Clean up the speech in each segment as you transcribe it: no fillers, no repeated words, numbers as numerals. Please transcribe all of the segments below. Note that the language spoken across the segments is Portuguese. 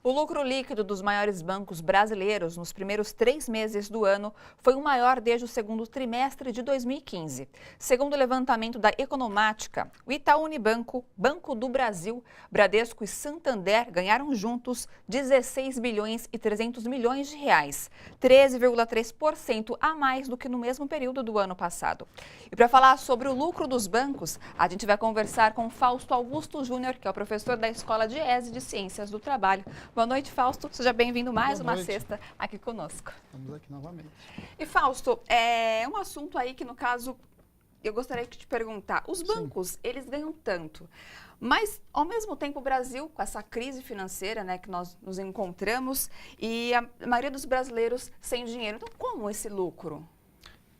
O lucro líquido dos maiores bancos brasileiros nos primeiros 3 meses do ano foi o maior desde o segundo trimestre de 2015. Segundo o levantamento da Economática, o Itaú Unibanco, Banco do Brasil, Bradesco e Santander ganharam juntos 16 bilhões e 300 milhões de reais, 13,3% a mais do que no mesmo período do ano passado. E para falar sobre o lucro dos bancos, a gente vai conversar com Fausto Augusto Júnior, que é o professor da Escola de ESE de Ciências do Trabalho. Boa noite, Fausto. Seja bem-vindo mais uma sexta aqui conosco. Estamos aqui novamente. E, Fausto, é um assunto aí que, no caso, eu gostaria de te perguntar. Os bancos, eles ganham tanto, mas, ao mesmo tempo, o Brasil, com essa crise financeira, né, que nós nos encontramos, e a maioria dos brasileiros sem dinheiro. Então, como esse lucro?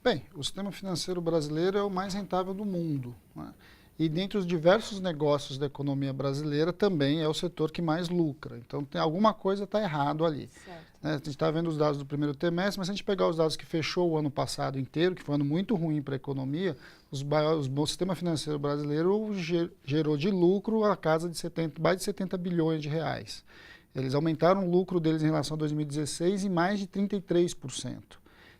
Bem, o sistema financeiro brasileiro é o mais rentável do mundo, né? E dentre os diversos negócios da economia brasileira também é o setor que mais lucra. Então, tem alguma coisa está errado ali. Né? A gente está vendo os dados do primeiro trimestre, mas se a gente pegar os dados que fechou o ano passado inteiro, que foi um ano muito ruim para a economia, o sistema financeiro brasileiro gerou de lucro a casa de mais de 70 bilhões de reais. Eles aumentaram o lucro deles em relação a 2016 em mais de 33%.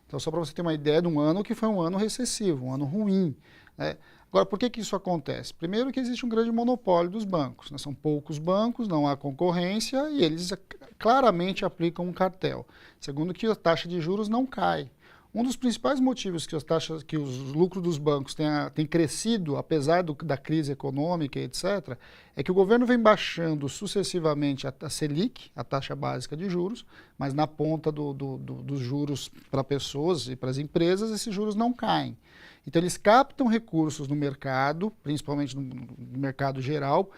Então, só para você ter uma ideia de um ano que foi um ano recessivo, um ano ruim, né? Agora, por que isso acontece? Primeiro que existe um grande monopólio dos bancos, né? São poucos bancos, não há concorrência e eles claramente aplicam um cartel. Segundo que a taxa de juros não cai. Um dos principais motivos que os lucros dos bancos têm crescido, apesar da crise econômica e etc., é que o governo vem baixando sucessivamente a Selic, a taxa básica de juros, mas na ponta dos juros para pessoas e para as empresas, esses juros não caem. Então, eles captam recursos no mercado, principalmente no mercado geral,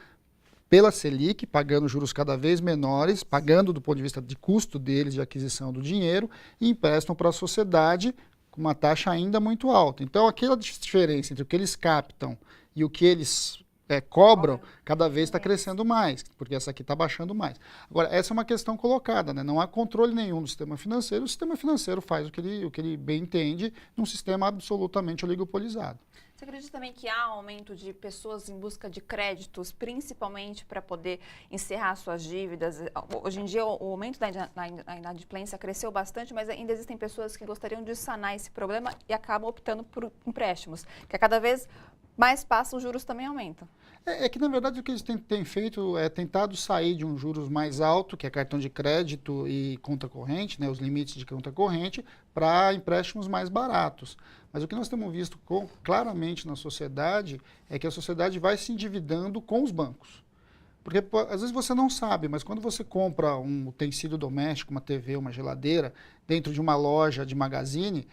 pela Selic, pagando juros cada vez menores, pagando do ponto de vista de custo deles de aquisição do dinheiro, e emprestam para a sociedade com uma taxa ainda muito alta. Então, aquela diferença entre o que eles captam e o que eles cobram, cada vez está crescendo mais, porque essa aqui está baixando mais. Agora, essa é uma questão colocada, né? Não há controle nenhum do sistema financeiro, o sistema financeiro faz o que ele bem entende num sistema absolutamente oligopolizado. Você acredita também que há aumento de pessoas em busca de créditos, principalmente para poder encerrar suas dívidas? Hoje em dia, o aumento da inadimplência cresceu bastante, mas ainda existem pessoas que gostariam de sanar esse problema e acabam optando por empréstimos, que a cada vez mais passa, os juros também aumentam. É que, na verdade, o que eles têm feito é tentado sair de um juros mais alto, que é cartão de crédito e conta corrente, né, os limites de conta corrente, para empréstimos mais baratos. Mas o que nós temos visto claramente na sociedade é que a sociedade vai se endividando com os bancos. Porque às vezes você não sabe, mas quando você compra um utensílio doméstico, uma TV, uma geladeira, dentro de uma loja de magazine,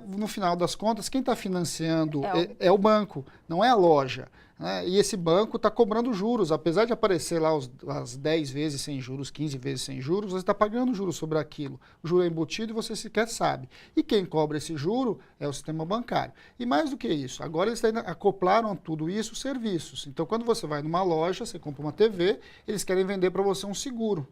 no final das contas, quem está financiando é o banco, não é a loja. Né? E esse banco está cobrando juros, apesar de aparecer lá as 10 vezes sem juros, 15 vezes sem juros, você está pagando juros sobre aquilo. O juro é embutido e você sequer sabe. E quem cobra esse juro é o sistema bancário. E mais do que isso, agora eles ainda acoplaram a tudo isso serviços. Então, quando você vai numa loja, você compra uma TV, eles querem vender para você um seguro.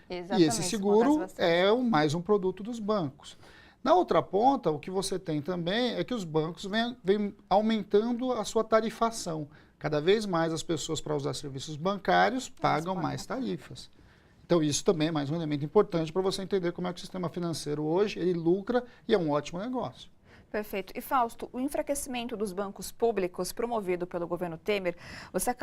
Exatamente, e esse seguro é mais um produto dos bancos. Na outra ponta, o que você tem também é que os bancos vêm aumentando a sua tarifação. Cada vez mais as pessoas, para usar serviços bancários, pagam mais tarifas. Então, isso também é mais um elemento importante para você entender como é que o sistema financeiro hoje, ele lucra e é um ótimo negócio. Perfeito. E, Fausto, o enfraquecimento dos bancos públicos promovido pelo governo Temer, você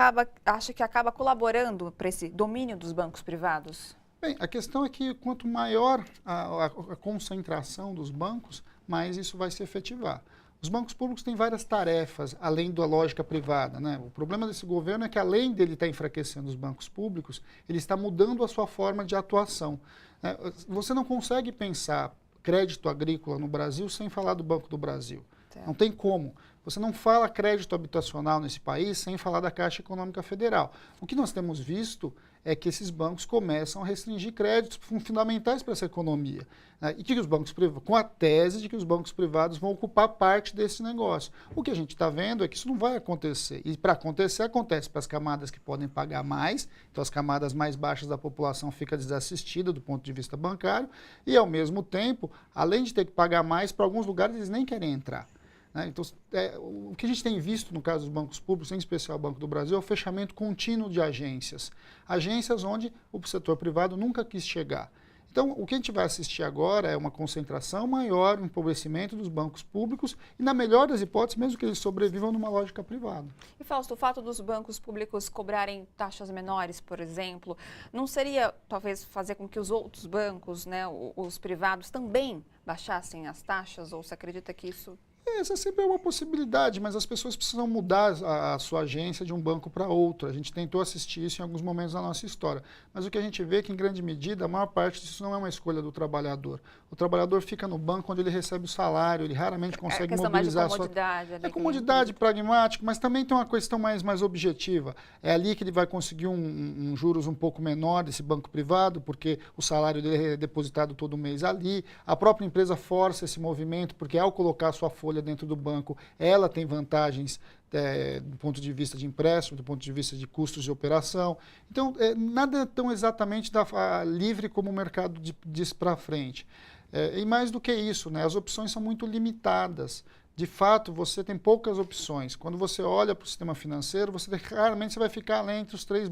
acha que acaba colaborando para esse domínio dos bancos privados? Bem, a questão é que quanto maior a concentração dos bancos, mais isso vai se efetivar. Os bancos públicos têm várias tarefas, além da lógica privada, né? O problema desse governo é que, além dele estar enfraquecendo os bancos públicos, ele está mudando a sua forma de atuação. Né? Você não consegue pensar crédito agrícola no Brasil sem falar do Banco do Brasil. Não tem como. Você não fala crédito habitacional nesse país sem falar da Caixa Econômica Federal. O que nós temos visto é que esses bancos começam a restringir créditos fundamentais para essa economia. Né? E que os bancos privados, com a tese de que os bancos privados vão ocupar parte desse negócio. O que a gente está vendo é que isso não vai acontecer. E para acontecer, acontece para as camadas que podem pagar mais, então as camadas mais baixas da população ficam desassistidas do ponto de vista bancário, e ao mesmo tempo, além de ter que pagar mais, para alguns lugares eles nem querem entrar. né? Então, o que a gente tem visto no caso dos bancos públicos, em especial o Banco do Brasil, é o fechamento contínuo de agências. Agências onde o setor privado nunca quis chegar. Então, o que a gente vai assistir agora é uma concentração maior, um empobrecimento dos bancos públicos e, na melhor das hipóteses, mesmo que eles sobrevivam numa lógica privada. E, Fausto, o fato dos bancos públicos cobrarem taxas menores, por exemplo, não seria, talvez, fazer com que os outros bancos, né, os privados, também baixassem as taxas? Ou você acredita que isso... Essa sempre é uma possibilidade, mas as pessoas precisam mudar a sua agência de um banco para outro. A gente tentou assistir isso em alguns momentos da nossa história. Mas o que a gente vê é que, em grande medida, a maior parte disso não é uma escolha do trabalhador. O trabalhador fica no banco onde ele recebe o salário, ele raramente consegue mobilizar a sua... É comodidade, pragmático, mas também tem uma questão mais objetiva. É ali que ele vai conseguir um juros um pouco menor desse banco privado, porque o salário dele é depositado todo mês ali. A própria empresa força esse movimento, porque ao colocar a sua folha dentro do banco, ela tem vantagens do ponto de vista de empréstimo, do ponto de vista de custos de operação. Então, nada é tão exatamente livre como o mercado diz para frente. E mais do que isso, né, as opções são muito limitadas. De fato, você tem poucas opções. Quando você olha para o sistema financeiro, raramente você vai ficar além entre os três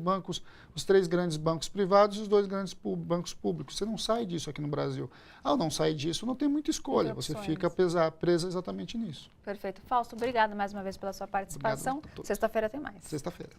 grandes bancos privados e os dois grandes bancos públicos. Você não sai disso aqui no Brasil. Ao não sair disso, não tem muita escolha. Você fica presa exatamente nisso. Perfeito. Fausto, obrigado mais uma vez pela sua participação. Sexta-feira tem mais. Sexta-feira.